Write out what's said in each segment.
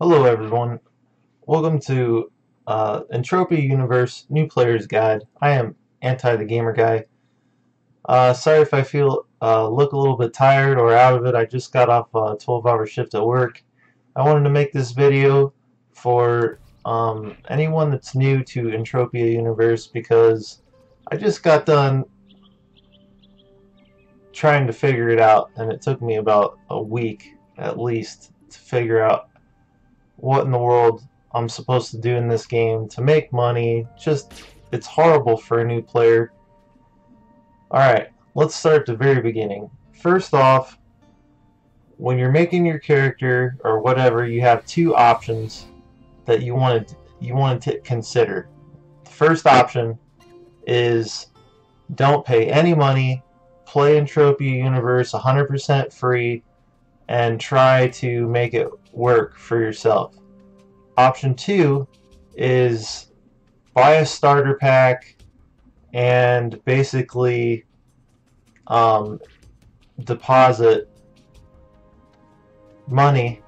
Hello everyone, welcome to Entropia Universe New Player's Guide. I am AntiTheGamerGuy. Sorry if I look a little bit tired or out of it. I just got off a 12-hour shift at work. I wanted to make this video for anyone that's new to Entropia Universe because I just got done trying to figure it out, and it took me about a week at least to figure out what in the world I'm supposed to do in this game to make money. It's horrible for a new player. Alright, let's start at the very beginning. First off, when you're making your character or whatever, you have two options that you want to consider. The first option is don't pay any money, play Entropia Universe 100% free, and try to make it work for yourself. Option 2 is buy a starter pack and basically deposit money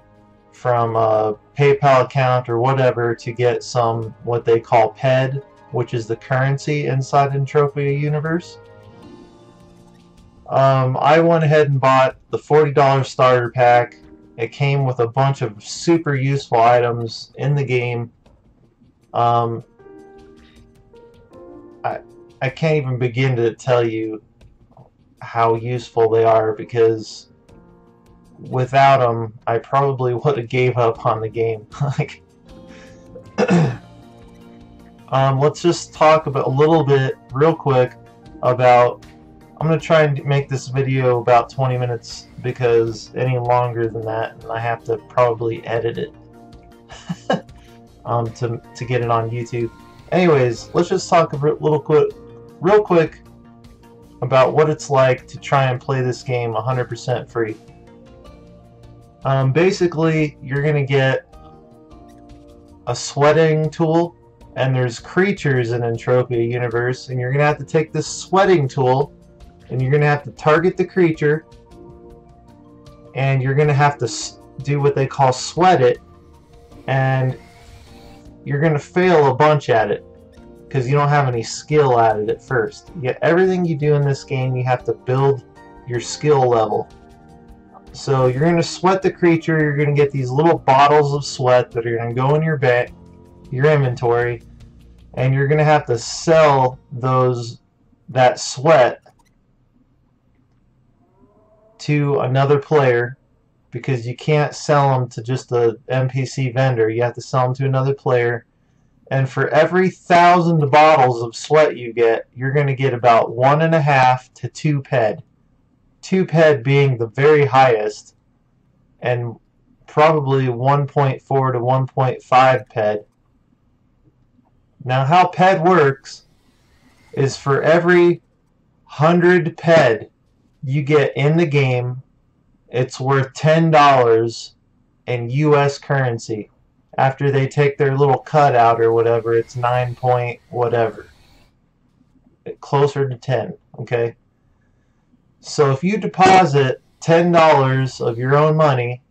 from a PayPal account or whatever to get some what they call PED, which is the currency inside Entropia Universe. I went ahead and bought the $40 starter pack. It came with a bunch of super useful items in the game. I can't even begin to tell you how useful they are, because without them I probably would have gave up on the game. Like, let's just talk about a little bit real quick about. I'm going to try and make this video about 20 minutes, because any longer than that and I have to probably edit it to get it on YouTube. Anyways, let's just talk real quick about what it's like to try and play this game 100% free. Basically, you're going to get a sweating tool, and there's creatures in Entropia Universe, and you're going to have to take this sweating tool and you're going to have to target the creature, and you're going to have to do what they call sweat it, and you're going to fail a bunch at it because you don't have any skill at it at first. Yet everything you do in this game, you have to build your skill level. So you're going to sweat the creature, you're going to get these little bottles of sweat that are going to go in your inventory, and you're going to have to sell that sweat to another player, because you can't sell them to just a NPC vendor. You have to sell them to another player, and for every 1,000 bottles of sweat you get, you're going to get about 1.5 to 2 PED. 2 PED being the very highest, and probably 1.4 to 1.5 PED. Now, how PED works is for every 100 PED you get in the game, it's worth $10 in US currency. After they take their little cut out or whatever, it's 9 point whatever. Closer to 10, okay? So if you deposit $10 of your own money,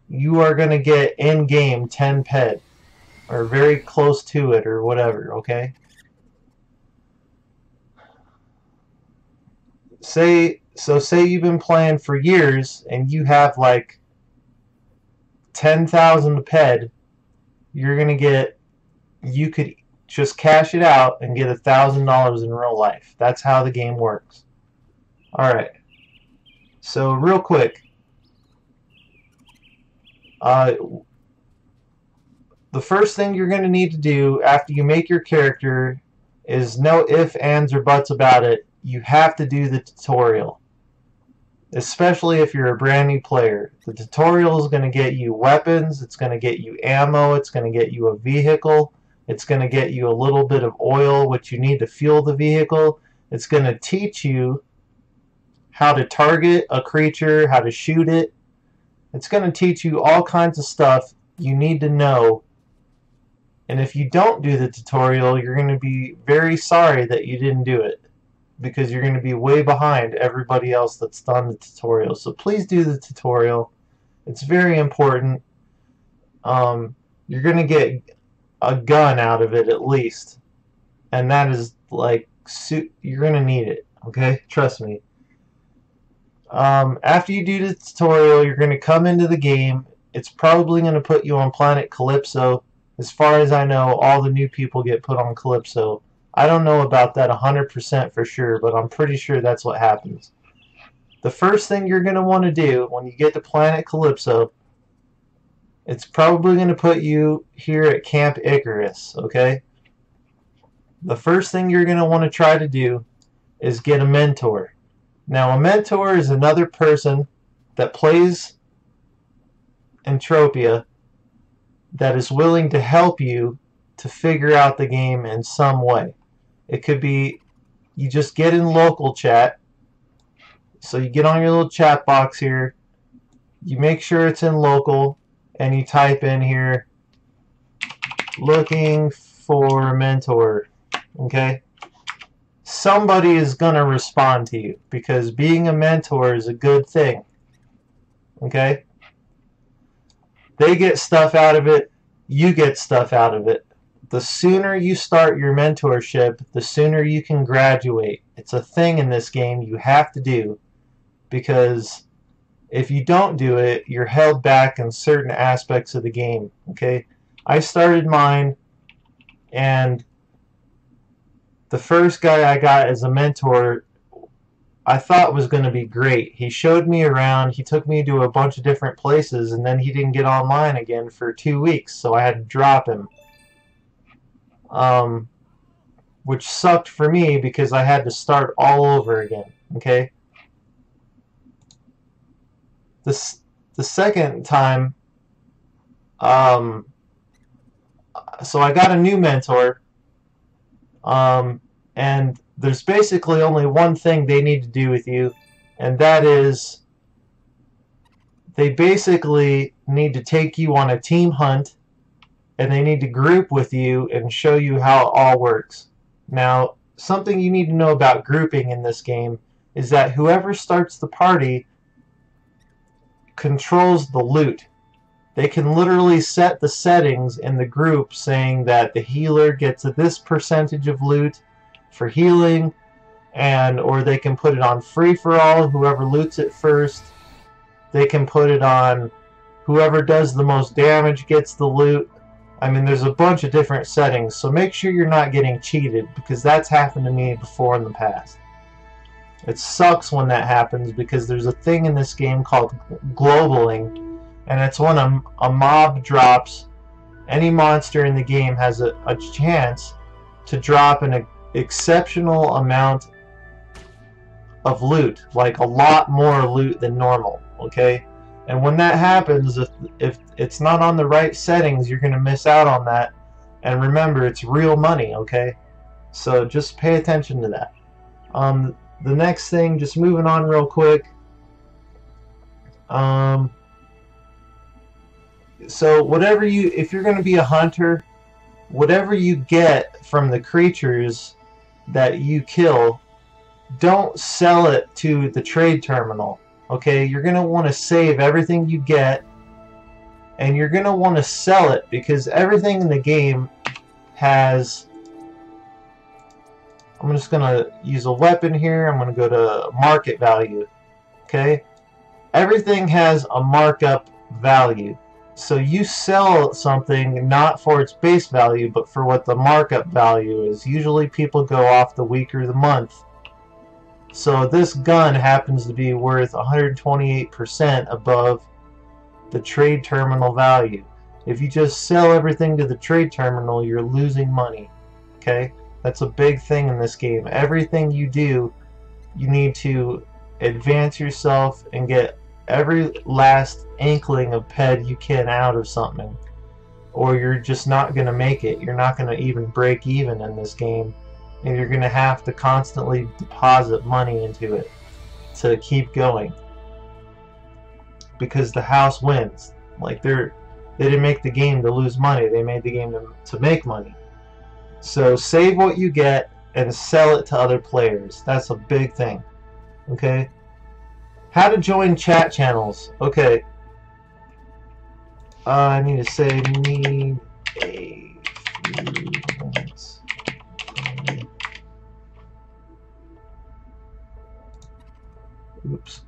you are going to get in-game 10 PED, or very close to it, or whatever, okay? Say you've been playing for years and you have like 10,000 PED, you could just cash it out and get $1,000 in real life. That's how the game works. Alright, so real quick, the first thing you're going to need to do after you make your character is no ifs, ands, or buts about it. You have to do the tutorial, especially if you're a brand new player. The tutorial is going to get you weapons, it's going to get you ammo, it's going to get you a vehicle, it's going to get you a little bit of oil, which you need to fuel the vehicle. It's going to teach you how to target a creature, how to shoot it. It's going to teach you all kinds of stuff you need to know. And if you don't do the tutorial, you're going to be very sorry that you didn't do it, because you're going to be way behind everybody else that's done the tutorial. So please do the tutorial. It's very important. you're going to get a gun out of it at least. And that is like, you're going to need it, okay? Trust me. After you do the tutorial, you're going to come into the game. It's probably going to put you on planet Calypso. As far as I know, all the new people get put on Calypso. I don't know about that 100% for sure, but I'm pretty sure that's what happens. The first thing you're going to want to do when you get to planet Calypso, it's probably going to put you here at Camp Icarus, okay? The first thing you're going to want to try to do is get a mentor. Now, a mentor is another person that plays Entropia that is willing to help you to figure out the game in some way. It could be you just get in local chat. So you get on your little chat box here. You make sure it's in local, and you type in here, looking for a mentor. Okay? Somebody is going to respond to you, because being a mentor is a good thing. Okay? They get stuff out of it. You get stuff out of it. The sooner you start your mentorship, the sooner you can graduate. It's a thing in this game you have to do, because if you don't do it, you're held back in certain aspects of the game. Okay? I started mine, and the first guy I got as a mentor I thought was going to be great. He showed me around, he took me to a bunch of different places, and then he didn't get online again for 2 weeks, so I had to drop him. Which sucked for me because I had to start all over again. Okay? The second time, so I got a new mentor, and there's basically only one thing they need to do with you, and that is they basically need to take you on a team hunt, and they need to group with you and show you how it all works. Now, something you need to know about grouping in this game is that whoever starts the party controls the loot. They can literally set the settings in the group saying that the healer gets this percentage of loot for healing, or they can put it on free-for-all, whoever loots it first. They can put it on whoever does the most damage gets the loot. I mean, there's a bunch of different settings, so make sure you're not getting cheated, because that's happened to me before in the past. It sucks when that happens, because there's a thing in this game called globaling, and it's when a mob drops. Any monster in the game has a chance to drop an exceptional amount of loot, like a lot more loot than normal, okay? And when that happens, if it's not on the right settings, you're going to miss out on that. And remember, it's real money, okay? So just pay attention to that. The next thing, just moving on real quick. So whatever if you're going to be a hunter, whatever you get from the creatures that you kill, don't sell it to the trade terminal. Okay, you're going to want to save everything you get, and you're going to want to sell it, because everything in the game has... I'm just going to use a weapon here. I'm going to go to market value. Okay, everything has a markup value. So you sell something not for its base value, but for what the markup value is. Usually people go off the week or the month. So this gun happens to be worth 128% above the trade terminal value. If you just sell everything to the trade terminal, you're losing money. Okay? That's a big thing in this game. Everything you do, you need to advance yourself and get every last inkling of PED you can out of something, or you're just not going to make it. You're not going to even break even in this game, and you're going to have to constantly deposit money into it to keep going, because the house wins. Like, they didn't make the game to lose money, they made the game to make money. So save what you get and sell it to other players. That's a big thing. Okay? How to join chat channels. Okay. I need to say need a few minutes. Oops.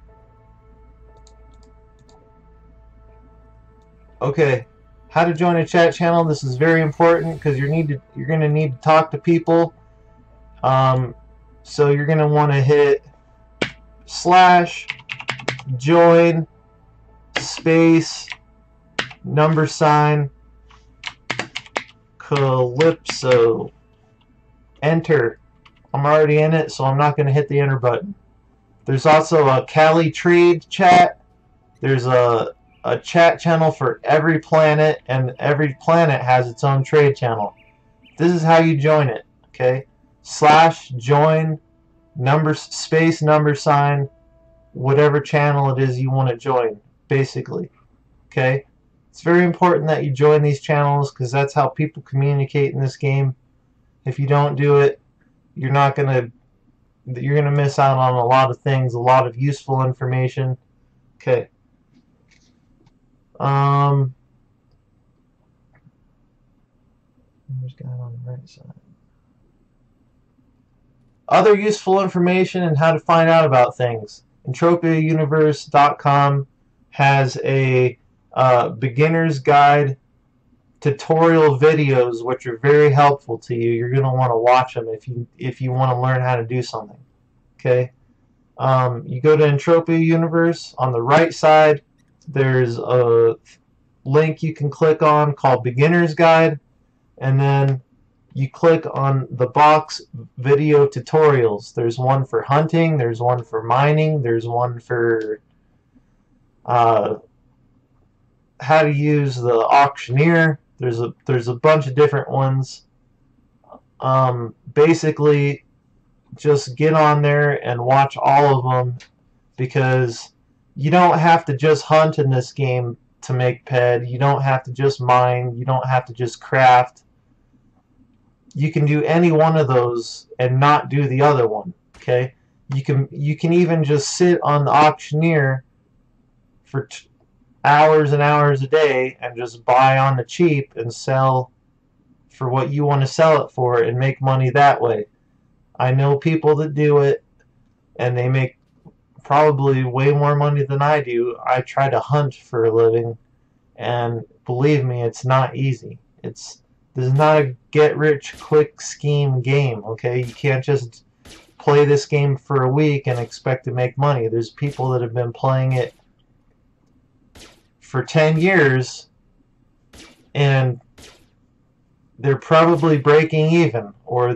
Okay, how to join a chat channel. This is very important because you're going to need to talk to people. So you're going to want to hit /join space $Calypso. Enter. I'm already in it, so I'm not going to hit the enter button. There's also a Cali Trade chat. There's a chat channel for every planet, and every planet has its own trade channel. This is how you join it, okay? /join #, whatever channel it is you want to join, basically, okay? It's very important that you join these channels because that's how people communicate in this game. If you don't do it, you're gonna miss out on a lot of things, a lot of useful information. Okay. Where's guy on the right side? Other useful information and how to find out about things. EntropiaUniverse.com has a beginner's guide tutorial videos which are very helpful to you. You're going to want to watch them if you want to learn how to do something. Okay. You go to Entropia Universe. On the right side, there's a link you can click on called Beginner's Guide, and then you click on the box video tutorials. There's one for hunting, there's one for mining, there's one for how to use the auctioneer. There's a bunch of different ones. Basically, just get on there and watch all of them, because you don't have to just hunt in this game to make ped. You don't have to just mine. You don't have to just craft. You can do any one of those and not do the other one. Okay, you can even just sit on the auctioneer for hours and hours a day and just buy on the cheap and sell for what you want to sell it for and make money that way. I know people that do it, and they make probably way more money than I do. I try to hunt for a living, and believe me, it's not easy. This is not a get-rich-quick scheme game, okay? You can't just play this game for a week and expect to make money. There's people that have been playing it for 10 years, and they're probably breaking even, or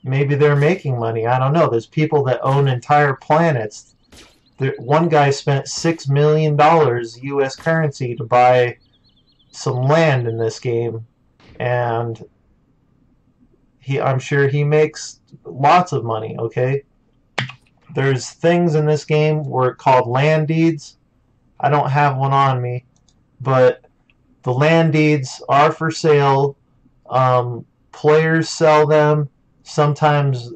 maybe they're making money. I don't know. There's people that own entire planets. One guy spent $6 million US currency to buy some land in this game, and I'm sure he makes lots of money, okay? There's things in this game called land deeds. I don't have one on me, but the land deeds are for sale. Players sell them. Sometimes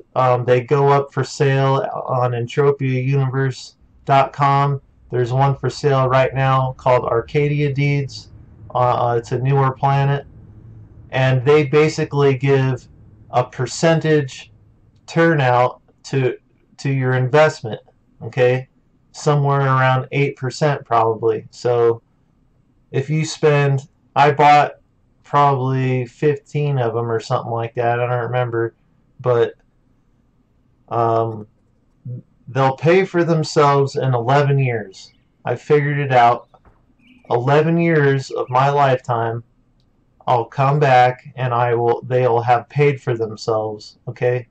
they go up for sale on EntropiaUniverse.com. There's one for sale right now called Arcadia Deeds. It's a newer planet. And they basically give a percentage turnout to your investment. Okay? Somewhere around 8% probably. So if you spend, I bought probably 15 of them or something like that. I don't remember. But they'll pay for themselves in 11 years. I figured it out. 11 years of my lifetime, I'll come back and they'll have paid for themselves. Okay?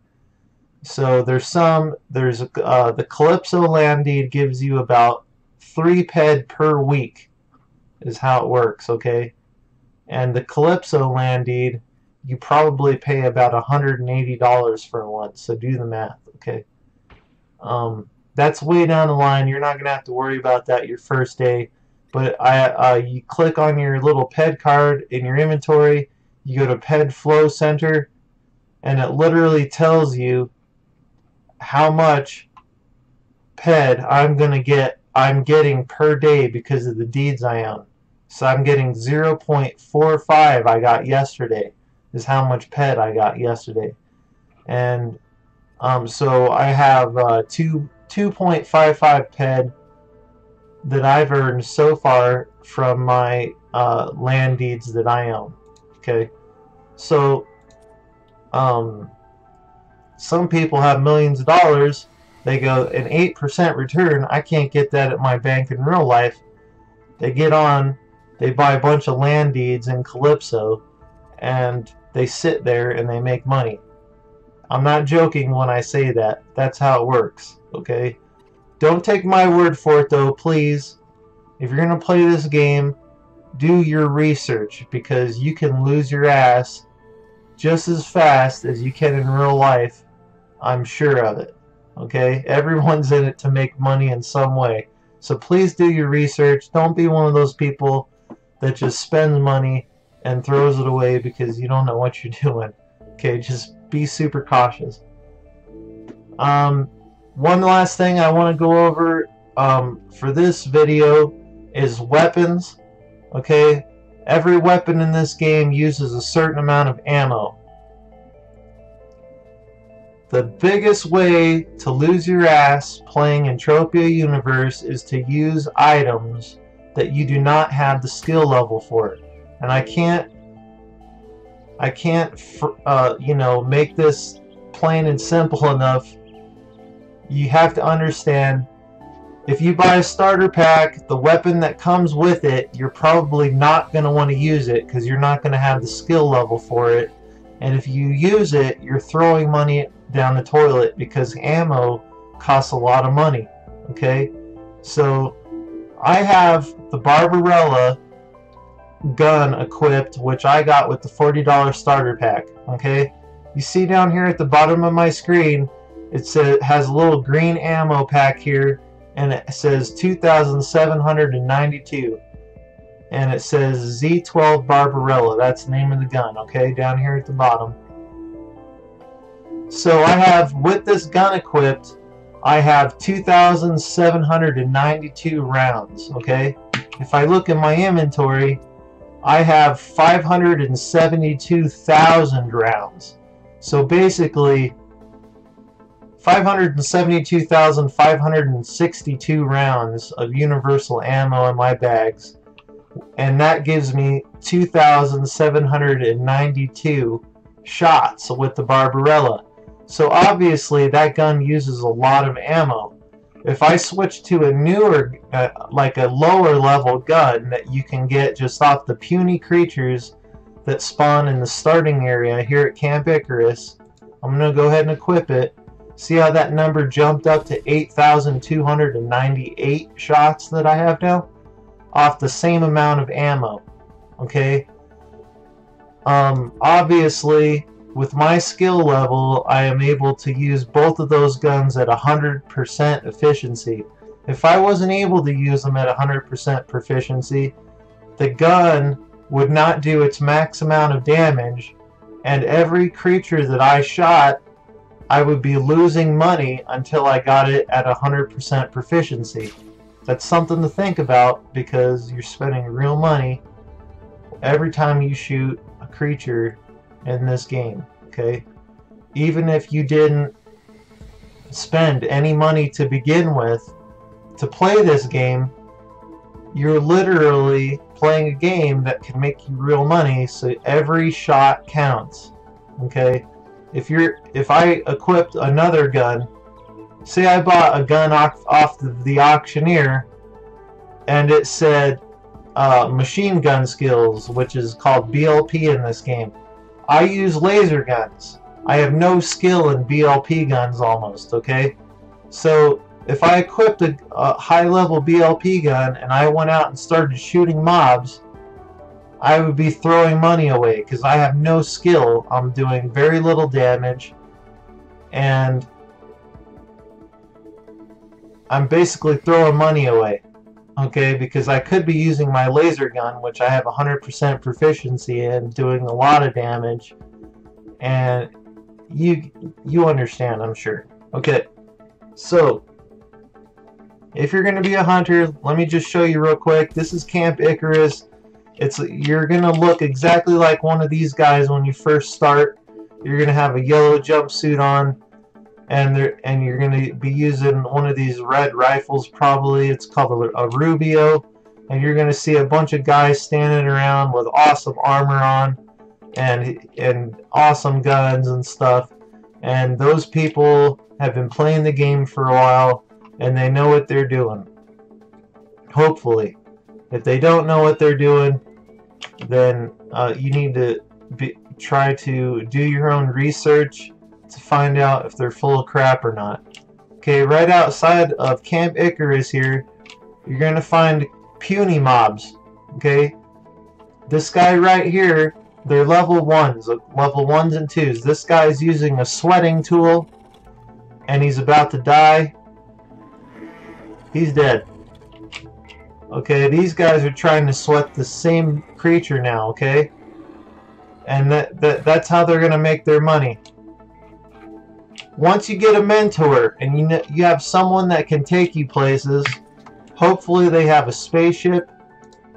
So there's the Calypso land deed gives you about 3 ped per week is how it works, okay? And the Calypso land deed, you probably pay about $180 for one, so do the math, okay? That's way down the line. You're not going to have to worry about that your first day. But you click on your little ped card in your inventory, you go to Ped Flow Center, and it literally tells you how much ped I'm getting per day because of the deeds I own. So I'm getting 0.45 I got yesterday, is how much ped I got yesterday. And so I have 2.55 ped that I've earned so far from my land deeds that I own. Okay, so some people have millions of dollars. They go, an 8% return, I can't get that at my bank in real life. They get on, they buy a bunch of land deeds in Calypso, and they sit there and they make money. I'm not joking when I say that. That's how it works, okay? Don't take my word for it, though, please. If you're going to play this game, do your research, because you can lose your ass just as fast as you can in real life. I'm sure of it, okay? Everyone's in it to make money in some way. So please do your research. Don't be one of those people that just spends money and throws it away because you don't know what you're doing. Okay, just be super cautious. One last thing I want to go over for this video is weapons. Okay, every weapon in this game uses a certain amount of ammo. The biggest way to lose your ass playing Entropia Universe is to use items that you do not have the skill level for. And I can't you know, make this plain and simple enough. You have to understand, if you buy a starter pack, the weapon that comes with it, you're probably not going to want to use it because you're not going to have the skill level for it. And if you use it, you're throwing money down the toilet because ammo costs a lot of money. Okay, so I have the Barbarella gun equipped, which I got with the $40 starter pack. Okay, you see down here at the bottom of my screen, it has a little green ammo pack here, and it says 2,792, and it says Z12 Barbarella. That's the name of the gun. Okay, down here at the bottom. So I have, with this gun equipped, I have 2,792 rounds. Okay, if I look in my inventory, I have 572,000 rounds. So basically 572,562 rounds of universal ammo in my bags, and that gives me 2,792 shots with the Barbarella. So obviously that gun uses a lot of ammo. If I switch to a newer, like a lower level gun that you can get just off the puny creatures that spawn in the starting area here at Camp Icarus, I'm going to go ahead and equip it. See how that number jumped up to 8,298 shots that I have now? Off the same amount of ammo. Okay? Obviously, with my skill level, I am able to use both of those guns at 100% efficiency. If I wasn't able to use them at 100% proficiency, the gun would not do its max amount of damage, and every creature that I shot, I would be losing money until I got it at 100% proficiency. That's something to think about, because you're spending real money every time you shoot a creature in this game. Okay, even if you didn't spend any money to begin with to play this game, you're literally playing a game that can make you real money, so every shot counts. Okay, if I equipped another gun, say I bought a gun off the auctioneer, and it said machine gun skills, which is called BLP in this game. I use laser guns. I have no skill in BLP guns almost, okay? So if I equipped a high-level BLP gun and I went out and started shooting mobs, I would be throwing money away because I have no skill. I'm doing very little damage, and I'm basically throwing money away. Okay, because I could be using my laser gun, which I have 100% proficiency in, doing a lot of damage, and you understand, I'm sure. Okay, so if you're going to be a hunter, let me just show you real quick. This is Camp Icarus. You're gonna look exactly like one of these guys when you first start. You're gonna have a yellow jumpsuit on, and you're gonna be using one of these red rifles. Probably it's called a Rubio, and you're gonna see a bunch of guys standing around with awesome armor on, and awesome guns and stuff. And those people have been playing the game for a while, and they know what they're doing. Hopefully. If they don't know what they're doing, then you need to try to do your own research to find out if they're full of crap or not. Okay, right outside of Camp Icarus here, you're going to find puny mobs. Okay, this guy right here, they're level 1s and 2s. This guy's using a sweating tool, and he's about to die. He's dead. Okay, these guys are trying to sweat the same creature now, okay? And that's how they're going to make their money. Once you get a mentor and you have someone that can take you places, hopefully they have a spaceship.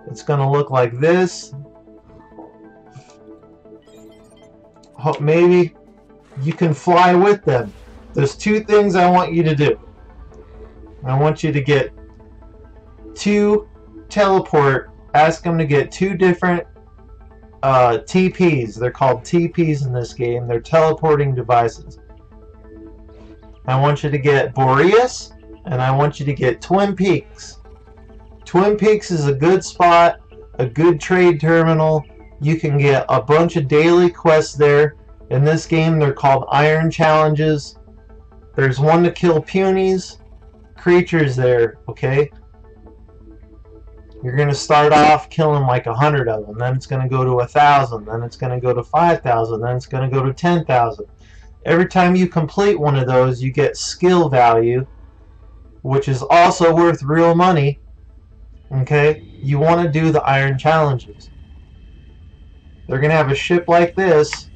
It's going to look like this. Maybe you can fly with them. There's two things I want you to do. I want you to get 2 teleport. Ask them to get 2 different TPs. They're called TPs in this game. They're teleporting devices. I want you to get Boreas, and I want you to get Twin Peaks. Twin Peaks is a good spot, a good trade terminal. You can get a bunch of daily quests there. In this game, they're called Iron Challenges. There's one to kill punies, creatures there, okay? You're going to start off killing like 100 of them. Then it's going to go to 1,000. Then it's going to go to 5,000. Then it's going to go to 10,000. Every time you complete one of those, you get skill value, which is also worth real money. Okay? You want to do the Iron Challenges. They're going to have a ship like this,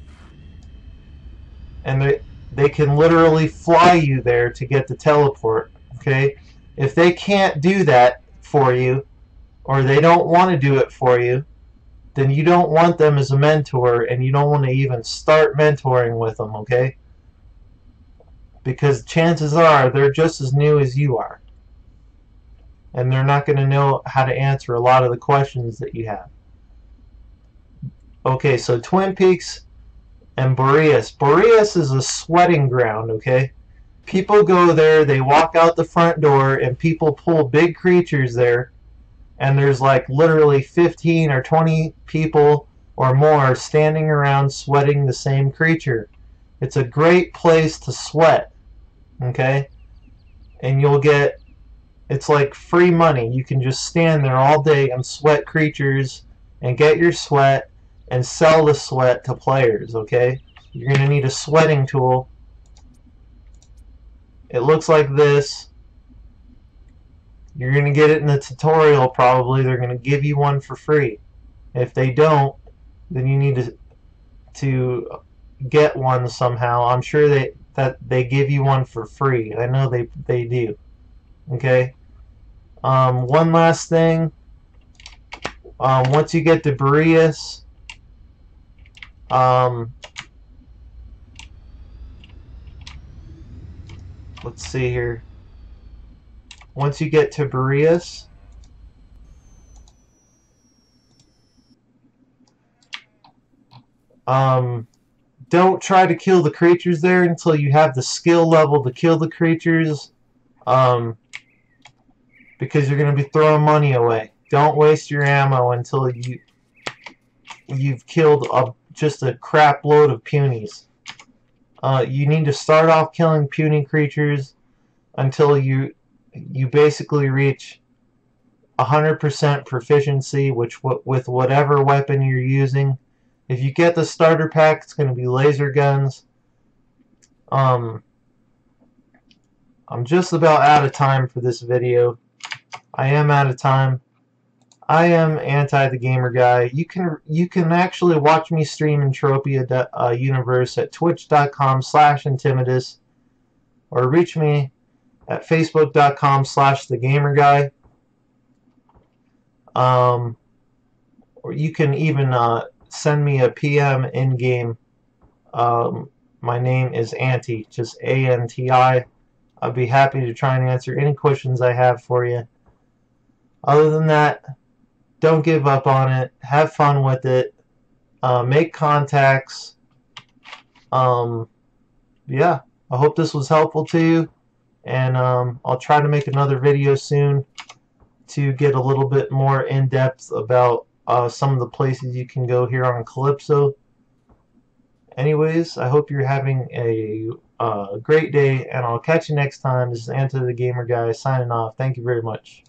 and they can literally fly you there to get the teleport. Okay? If they can't do that for you, or they don't want to do it for you, then you don't want them as a mentor, and you don't want to even start mentoring with them, okay? Because chances are they're just as new as you are. And they're not going to know how to answer a lot of the questions that you have. Okay, so Twin Peaks and Boreas. Boreas is a sweating ground, okay? People go there, they walk out the front door, and people pull big creatures there. And there's like literally 15 or 20 people or more standing around sweating the same creature. It's a great place to sweat, okay? And you'll get, it's like free money. You can just stand there all day and sweat creatures and get your sweat and sell the sweat to players, okay? You're going to need a sweating tool. It looks like this. You're going to get it in the tutorial probably. They're going to give you one for free. If they don't, then you need to get one somehow. I'm sure that they give you one for free. I know they do. Okay? One last thing. Once you get to Boreas, let's see here. Once you get to Boreas, don't try to kill the creatures there until you have the skill level to kill the creatures, because you're going to be throwing money away. Don't waste your ammo until you've killed just a crap load of punies. You need to start off killing puny creatures until you basically reach 100% proficiency with whatever weapon you're using. If you get the starter pack, it's going to be laser guns. I'm just about out of time for this video. I am out of time. I am AntiTheGamerGuy. You can actually watch me stream Entropia Universe at twitch.com/Intimitus, or reach me at facebook.com/TheGamerGuy, or or you can even send me a PM in game. My name is Anti, just ANTI. I'd be happy to try and answer any questions I have for you. Other than that, don't give up on it. Have fun with it. Make contacts. Yeah, I hope this was helpful to you, and I'll try to make another video soon to get a little bit more in depth about some of the places you can go here on Calypso. Anyways, I hope you're having a great day, and I'll catch you next time. This is AntiTheGamerGuy signing off. Thank you very much.